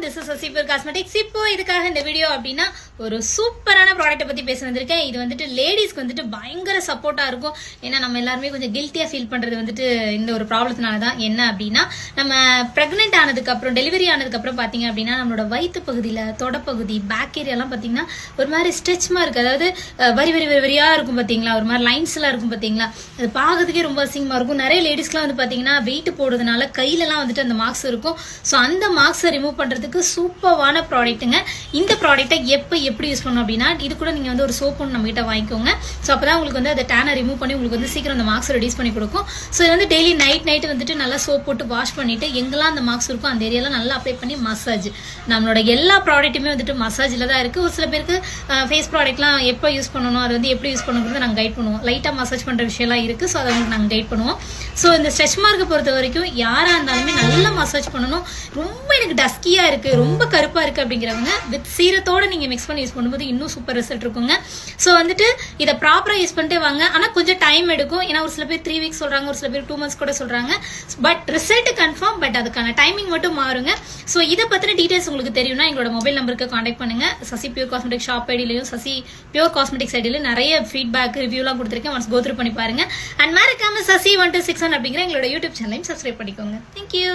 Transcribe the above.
This is Sasi pure cosmetics. இப்போ இதுக்காக இந்த வீடியோ அப்படின்னா ஒரு சூப்பரான ப்ராடக்ட்டை பத்தி பேச வந்திருக்கேன். இது வந்துட்டு லேடிஸ்க்கு வந்துட்டு பயங்கர சப்போர்ட்டா இருக்கும். ஏன்னா நம்ம எல்லாருமே கொஞ்சம் கில்ட்டியா ஃபீல் பண்றது வந்துட்டு இந்த ஒரு ப்ராப்ளத்தினால தான். என்ன அப்படின்னா நம்ம பிரெக்னென்ட் ஆனதுக்கு அப்புறம் டெலிவரி ஆனதுக்கு அப்புறம் பாத்தீங்க அப்படின்னா நம்மளோட வயிற்று பகுதியில தொடப்பகுதி பேக் ஏரியாலாம் பாத்தீங்கன்னா ஒரு மாதிரி ஸ்ட்ரெச்மா இருக்கு. அதாவது வரி வரி வரி வரியா இருக்கும் பாத்தீங்களா, ஒரு மாதிரி லைன்ஸ் எல்லாம் இருக்கும் பாத்தீங்களா, அது பார்க்கறதுக்கே ரொம்ப அசிங்கமா இருக்கும். நிறைய லேடிஸ்க்குலாம் வந்து பாத்தீங்கன்னா வெயிட் போடுறதுனால கையில எல்லாம் வந்துட்டு அந்த மார்க்ஸ் இருக்கும். ஸோ அந்த மார்க்ஸை ரிமூவ் பண்றதுக்கு சூப்பரான ப்ராடக்ட்டுங்க. இந்த ப்ராடக்ட்டை எப்படி யூஸ் பண்ணணும் அப்படின்னா, இது கூட நீங்க வந்து ஒரு சோப் ஒன்று நம்ம கிட்ட வாங்கிக்கோங்க. ஸோ அப்பதான் உங்களுக்கு வந்து அந்த டேனை ரிமூவ் பண்ணி உங்களுக்கு வந்து சீக்கிரம் அந்த மார்க்ஸ் ரெடியூஸ் பண்ணி கொடுக்கும். ஸோ இது வந்து டெய்லி நைட் வந்துட்டு நல்லா சோப் போட்டு வாஷ் பண்ணிட்டு எங்கெல்லாம் அந்த மார்க்ஸ் இருக்கும் அந்த ஏரியாலாம் நல்லா அப்ளை பண்ணி மசாஜ். நம்மளோட எல்லா ப்ராடக்ட்டுமே வந்துட்டு மசாஜில் தான் இருக்கு. ஒரு சில பேருக்கு ஃபேஸ் ப்ராடக்ட்லாம் எப்போ யூஸ் பண்ணணும், அது வந்து எப்படி யூஸ் பண்ணணுங்கிறது நாங்கள் கைட் பண்ணுவோம். லைட்டாக மசாஜ் பண்ணுற விஷயம்லாம் இருக்கு. ஸோ அதை உங்களுக்கு நாங்கள் கைட் பண்ணுவோம். ஸோ இந்த ஸ்ட்ரெச் மார்க்கை பொறுத்த வரைக்கும் யாராக இருந்தாலுமே நல்லா மசாஜ் பண்ணணும். ரொம்ப எனக்கு டஸ்கியா இருக்கு, ரொம்ப கருப்பா இருக்கு அப்படிங்கிறவங்க வித் சீரத்தோட நீங்க மிக்ஸ் பண்ணி யூஸ் பண்ணும்போது இன்னும் சூப்பர் ரிசல்ட் இருக்குங்க. ஸோ வந்துட்டு இதை ப்ராப்பரா யூஸ் பண்ணிட்டே வாங்க. ஆனா கொஞ்சம் டைம் எடுக்கும். ஏன்னா ஒரு சில பேர் 3 வீக்ஸ் சொல்றாங்க, ஒரு சில பேர் 2 months கூட சொல்றாங்க. But result confirm. பட் அதுக்கான டைமிங் மட்டும் மாறுங்க. ஸோ இதை பத்தின டீடைல்ஸ் உங்களுக்கு தெரியும்னா எங்களோட மொபைல் நம்பருக்கு கான்டாக்ட் பண்ணுங்க. சசி பியூர் காஸ்மெட்டிக் ஷாப் ஐடியிலையும் சசி பியூர் காஸ்மெட்டிக்ஸ் ஐடியிலும் நிறைய ஃபீட்பேக் ரிவ்யூலாம் கொடுத்துருக்கேன். ஒன்ஸ் கோ த்ரூ பண்ணி பாருங்க. அண்ட் மறக்காம சசி 1261 அப்படிங்கிற எங்களோட யூடியூப் சேனலையும் சப்ஸ்கிரைப் பண்ணிக்கோங்க. தேங்க்யூ.